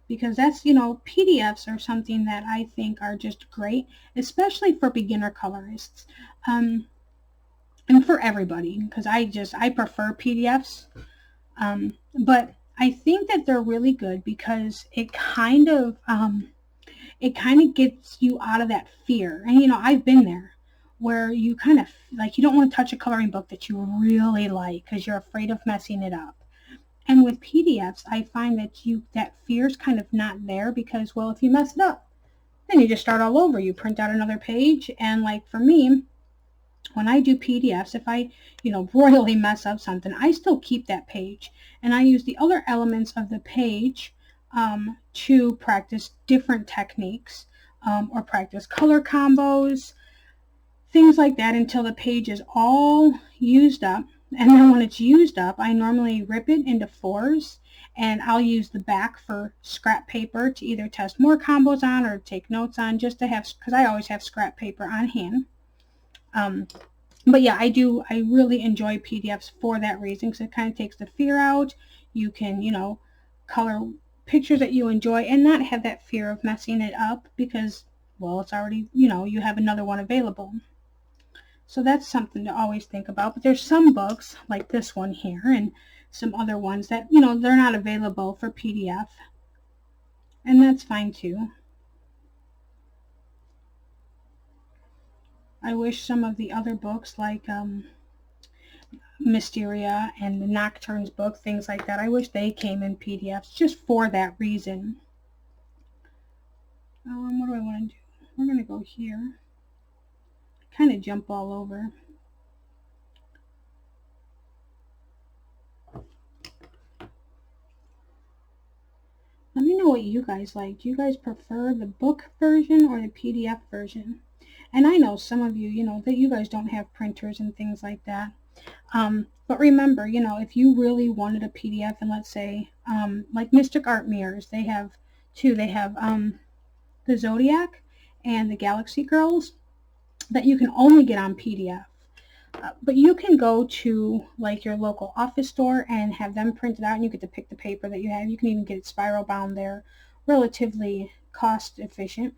because that's, PDFs are something that I think are just great, especially for beginner colorists. And for everybody, because I prefer PDFs, but I think that they're really good because it kind of gets you out of that fear. And I've been there, where you kind of like you don't want to touch a coloring book that you really like because you're afraid of messing it up. And with PDFs, I find that fear's kind of not there because, well, if you mess it up, then you just start all over. You print out another page, and like for me, when I do PDFs, if I, royally mess up something, I still keep that page. And I use the other elements of the page to practice different techniques or practice color combos, things like that, until the page is all used up. And then when it's used up, I normally rip it into fours, and I'll use the back for scrap paper to either test more combos on or take notes on, just to have, because I always have scrap paper on hand. But yeah, I really enjoy PDFs for that reason, because it kind of takes the fear out. You can, color pictures that you enjoy and not have that fear of messing it up because, well, it's already, you have another one available. So that's something to always think about. But there's some books like this one here and some other ones that, they're not available for PDF. And that's fine too. I wish some of the other books like Mysteria and the Nocturnes book, things like that, I wish they came in PDFs just for that reason. What do I want to do? We're going to go here. Kind of jump all over. Let me know what you guys like. Do you guys prefer the book version or the PDF version? And I know some of you, that you guys don't have printers and things like that. But remember, if you really wanted a PDF, and let's say, like Mystic Art Mirrors, they have two. They have the Zodiac and the Galaxy Girls that you can only get on PDF. But you can go to like your local office store and have them printed out, and you get to pick the paper that you have. You can even get it spiral bound there, relatively cost efficient.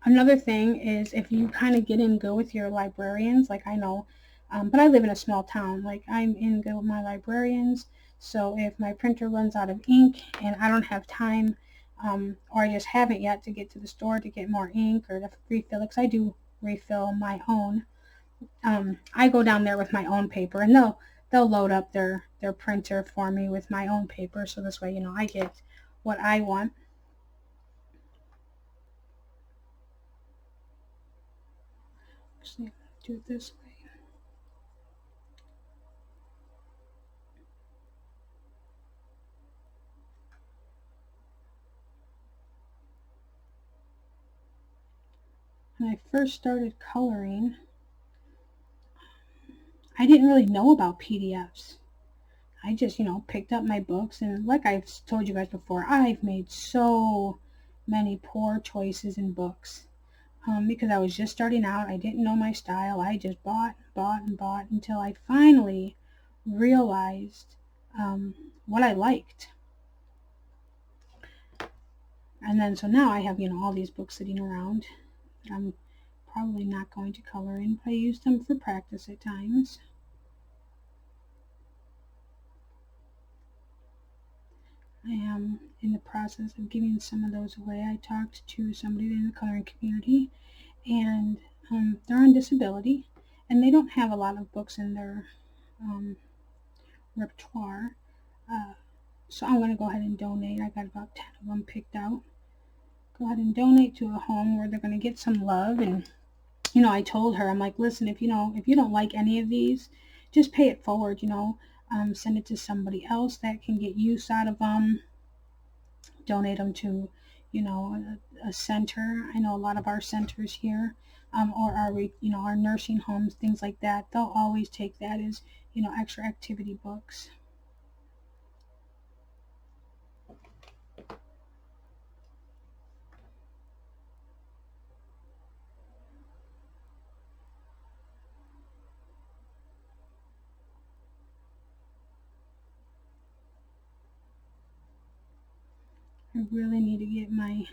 Another thing is if you kind of get in good with your librarians, like I know, but I live in a small town, like I'm in good with my librarians. So if my printer runs out of ink and I don't have time, or I just haven't yet to get to the store to get more ink or to refill it, because I do refill my own, I go down there with my own paper, and they'll load up their printer for me with my own paper, so this way, I get what I want. Actually, do it this way. when I first started coloring, I didn't really know about PDFs. I just, picked up my books, and like I've told you guys before, I've made so many poor choices in books. Because I was just starting out. I didn't know my style. I just bought, and bought until I finally realized what I liked. And then so now I have, all these books sitting around that I'm probably not going to color in, but I use them for practice at times. I am in the process of giving some of those away. I talked to somebody in the coloring community, and they're on disability, and they don't have a lot of books in their repertoire. So I'm going to go ahead and donate. I got about 10 of them picked out. Go ahead and donate to a home where they're going to get some love. And, I told her, I'm like, listen, if you don't like any of these, just pay it forward, send it to somebody else that can get use out of them. Donate them to, a center. I know a lot of our centers here, or our nursing homes, things like that. They'll always take that as, extra activity books. I really need to get my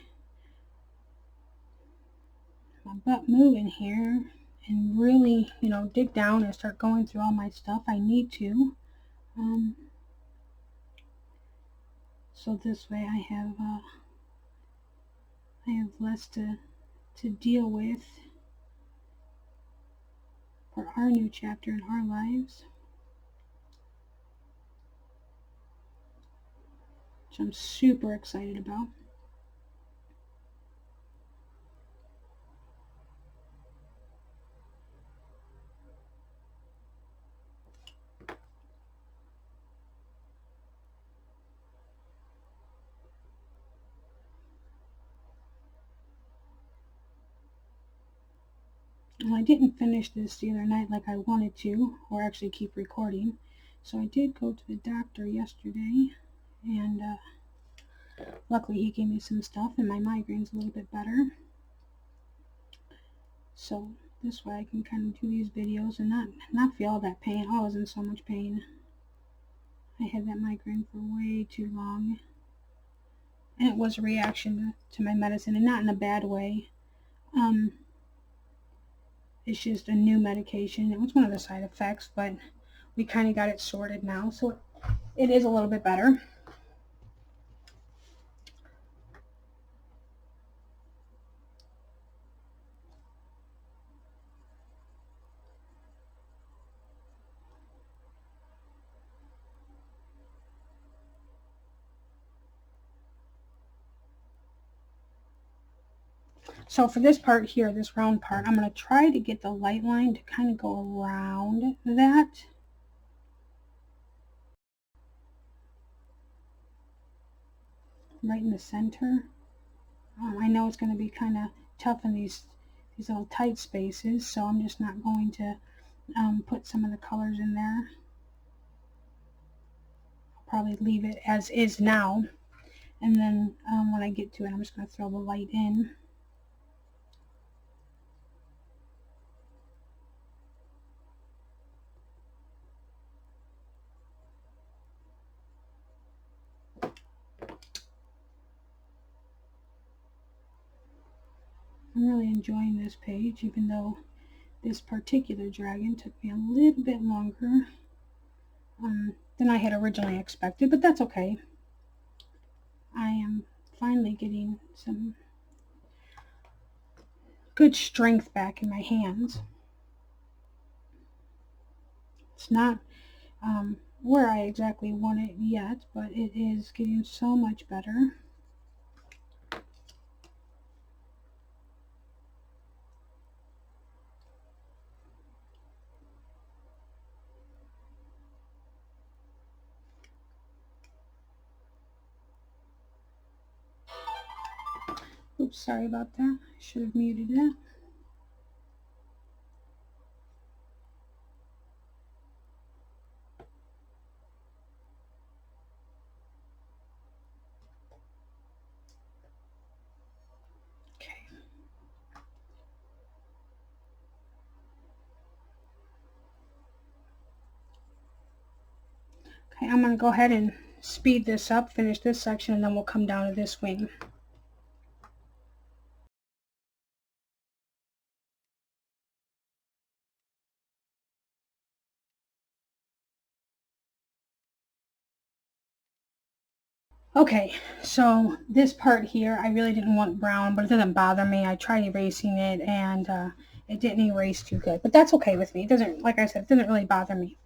butt moving here and really, dig down and start going through all my stuff. I need to. So this way I have less to deal with for our new chapter in our lives, which I'm super excited about. Well, I didn't finish this the other night like I wanted to, or actually keep recording. So I did go to the doctor yesterday, and luckily he gave me some stuff, and my migraine's a little bit better. So this way I can kind of do these videos and not feel all that pain. Oh, I was in so much pain. I had that migraine for way too long. And it was a reaction to my medicine, and not in a bad way. It's just a new medication. It was one of the side effects, but we kind of got it sorted now, so it is a little bit better. So for this part here, this round part, I'm going to try to get the light line to kind of go around that. Right in the center. I know it's going to be kind of tough in these little tight spaces, so I'm just not going to put some of the colors in there. I'll probably leave it as is now, and then when I get to it, I'm just going to throw the light in. I'm really enjoying this page, even though this particular dragon took me a little bit longer than I had originally expected, but that's okay. I am finally getting some good strength back in my hands. It's not where I exactly want it yet, but it is getting so much better. Oops, sorry about that. I should have muted that. Okay, I'm going to go ahead and speed this up, finish this section, and then we'll come down to this wing. Okay, so this part here, I really didn't want brown, but it doesn't bother me. I tried erasing it, and it didn't erase too good. But that's okay with me. It doesn't, like I said, it doesn't really bother me.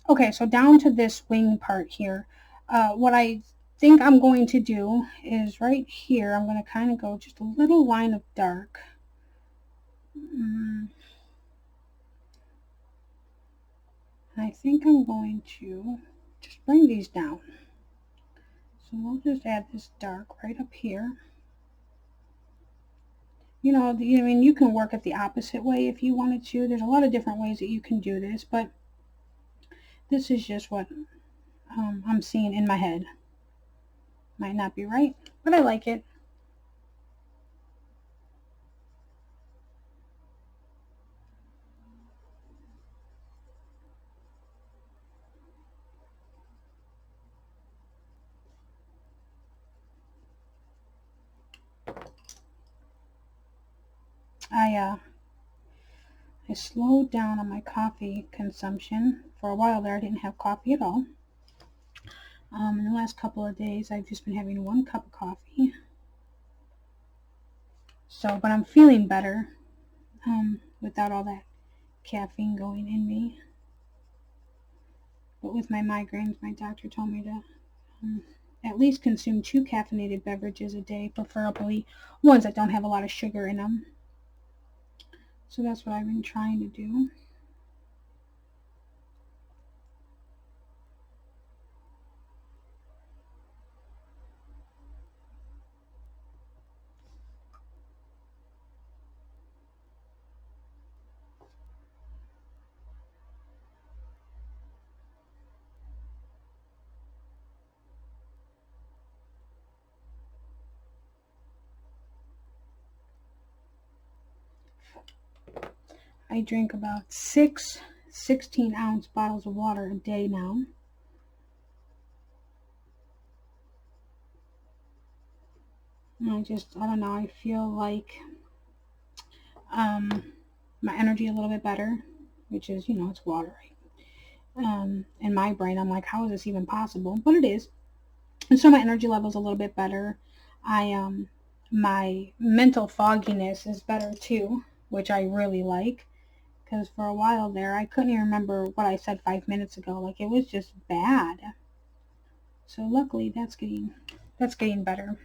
Okay, so down to this wing part here. What I think I'm going to do is right here, I'm going to kind of go just a little line of dark. I think I'm going to just bring these down. So we'll just add this dark right up here. You know, I mean, you can work it the opposite way if you wanted to. There's a lot of different ways that you can do this, but this is just what I'm seeing in my head. Might not be right, but I like it. I slowed down on my coffee consumption. For a while there, I didn't have coffee at all. In the last couple of days, I've just been having 1 cup of coffee. So, but I'm feeling better without all that caffeine going in me. But with my migraines, my doctor told me to at least consume 2 caffeinated beverages a day, preferably ones that don't have a lot of sugar in them. So that's what I've been trying to do. I drink about 6 16-ounce bottles of water a day now. And I don't know, I feel like my energy a little bit better, which is, it's water. In my brain, I'm like, how is this even possible? But it is. And so my energy level's a little bit better. My mental fogginess is better too, which I really like. Because for a while there, I couldn't even remember what I said 5 minutes ago. Like, it was just bad. So luckily, that's getting better.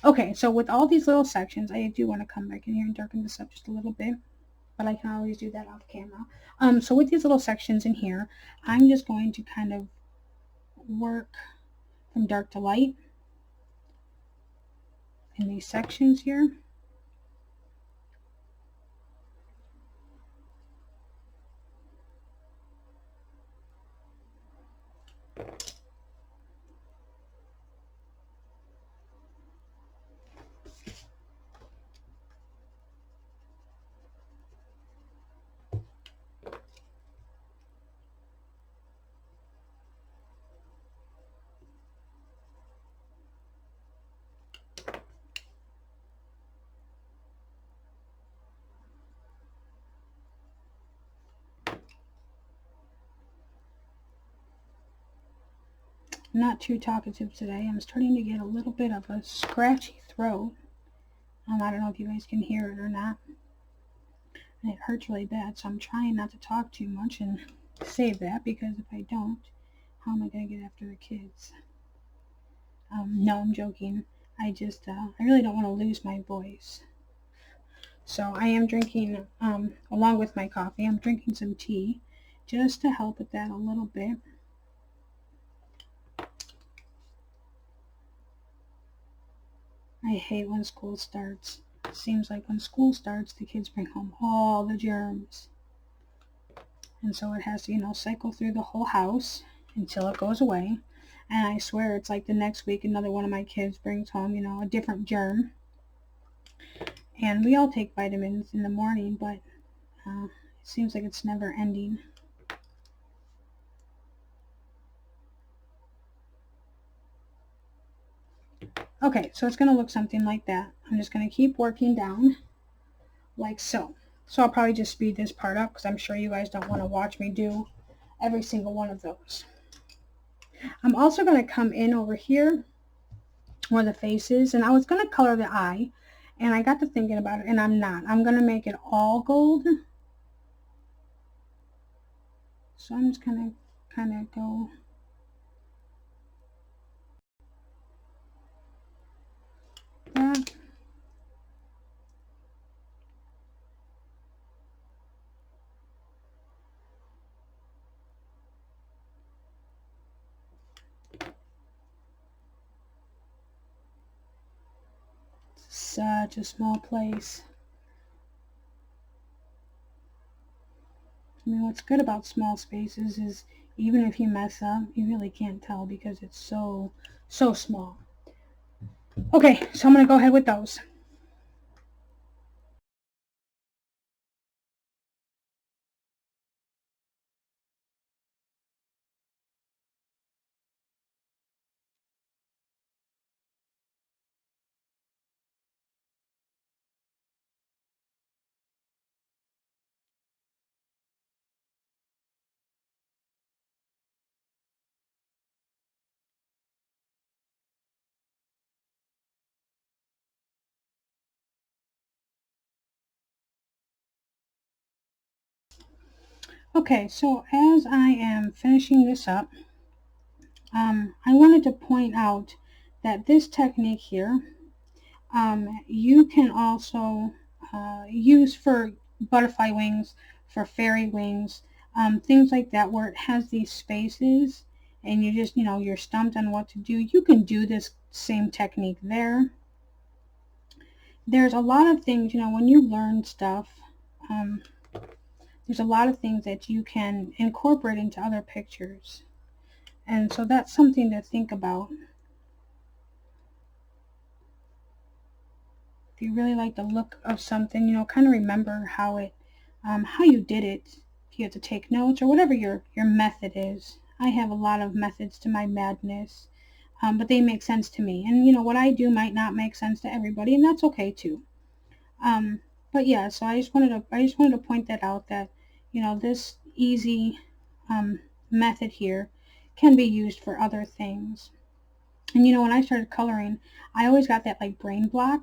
Okay, so with all these little sections, I do want to come back in here and darken this up just a little bit, but I can always do that off camera. So with these little sections in here, I'm just going to kind of work from dark to light in these sections here. I'm not too talkative today. I'm starting to get a little bit of a scratchy throat. I don't know if you guys can hear it or not. And it hurts really bad, so I'm trying not to talk too much and save that, because if I don't, how am I going to get after the kids? No, I'm joking. I really don't want to lose my voice. So I am drinking, along with my coffee, I'm drinking some tea just to help with that a little bit. I hate when school starts. It seems like when school starts, the kids bring home all the germs. And so it has to, cycle through the whole house until it goes away. And I swear it's like the next week, another one of my kids brings home, a different germ. And we all take vitamins in the morning, but it seems like it's never ending. Okay, so it's going to look something like that. I'm just going to keep working down like so. So I'll probably just speed this part up because I'm sure you guys don't want to watch me do every single one of those. I'm also going to come in over here where the face is, and I was going to color the eye, and I got to thinking about it, and I'm not. I'm going to make it all gold. So I'm just going to kind of go that. Such a small place. I mean, what's good about small spaces is even if you mess up, you really can't tell because it's so small. Okay, so I'm going to go ahead with those. Okay, so as I am finishing this up, I wanted to point out that this technique here, you can also use for butterfly wings, for fairy wings, things like that where it has these spaces and you just, you're stumped on what to do. You can do this same technique there. There's a lot of things, when you learn stuff, there's a lot of things that you can incorporate into other pictures. And so that's something to think about. If you really like the look of something, kind of remember how you did it. If you have to take notes or whatever your method is. I have a lot of methods to my madness, but they make sense to me. And what I do might not make sense to everybody, and that's okay too. But yeah, so I just wanted to point that out that this easy method here can be used for other things. And when I started coloring, I always got that like brain block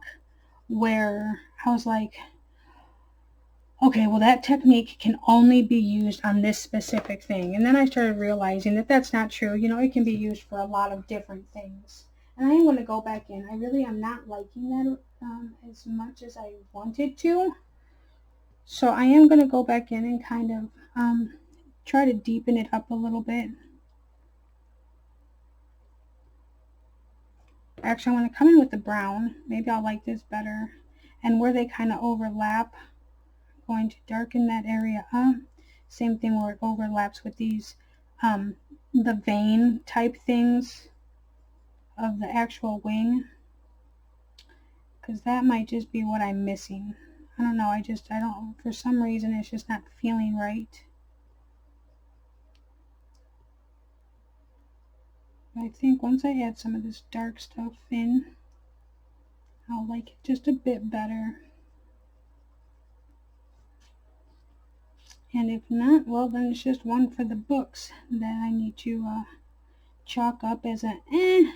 where I was like, okay, well that technique can only be used on this specific thing. And then I started realizing that that's not true. It can be used for a lot of different things. And I am going to go back in. I really am not liking that as much as I wanted to. So I am going to go back in and kind of try to deepen it up a little bit. Actually, I want to come in with the brown. Maybe I'll like this better. And where they kind of overlap, I'm going to darken that area up. Same thing where it overlaps with these, the vein type things of the actual wing. Because that might just be what I'm missing. I don't know. I don't, for some reason, it's just not feeling right. I think once I add some of this dark stuff in, I'll like it just a bit better. And if not, well then it's just one for the books that I need to chalk up as a eh.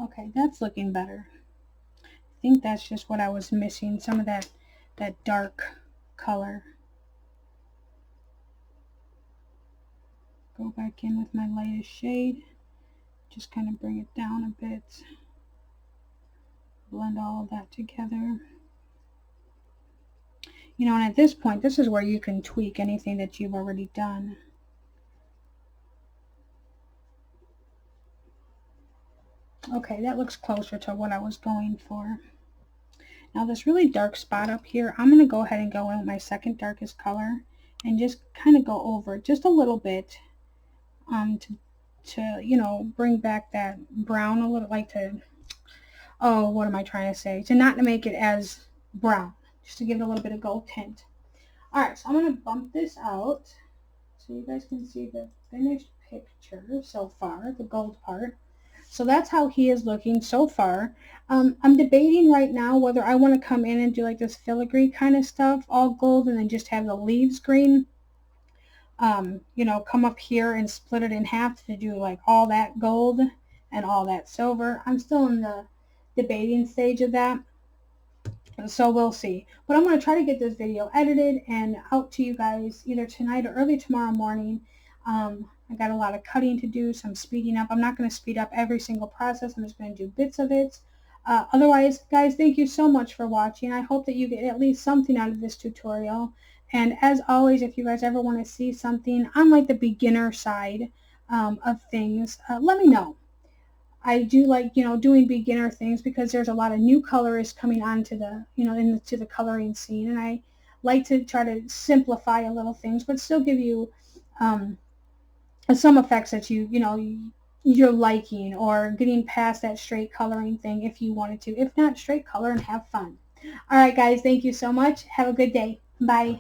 Okay, that's looking better. I think that's just what I was missing, some of that dark color. Go back in with my lightest shade. Just kind of bring it down a bit. Blend all of that together. And at this point, this is where you can tweak anything that you've already done. Okay, that looks closer to what I was going for. Now this really dark spot up here, I'm going to go ahead and go in with my second darkest color and just kind of go over it just a little bit to to, you know, bring back that brown a little, like to, oh, what am I trying to say? To not to make it as brown, just to give it a little bit of gold tint. All right, so I'm going to bump this out so you guys can see the finished picture so far, the gold part. So that's how he is looking so far. I'm debating right now whether I want to come in and do like this filigree kind of stuff, all gold, and then just have the leaves green. You know, come up here and split it in half to do like all that gold and all that silver. I'm still in the debating stage of that. So we'll see. But I'm going to try to get this video edited and out to you guys either tonight or early tomorrow morning. I got a lot of cutting to do, so I'm speeding up. I'm not going to speed up every single process. I'm just going to do bits of it. Otherwise, guys, thank you so much for watching. I hope that you get at least something out of this tutorial. And as always, if you guys ever want to see something on like the beginner side of things, let me know. I do like, you know, doing beginner things because there's a lot of new colorists coming onto the, you know, into the coloring scene. And I like to try to simplify a little things, but still give you some effects that you know, you're liking or getting past that straight coloring thing if you wanted to. If not, straight color and have fun. All right, guys, thank you so much. Have a good day. Bye.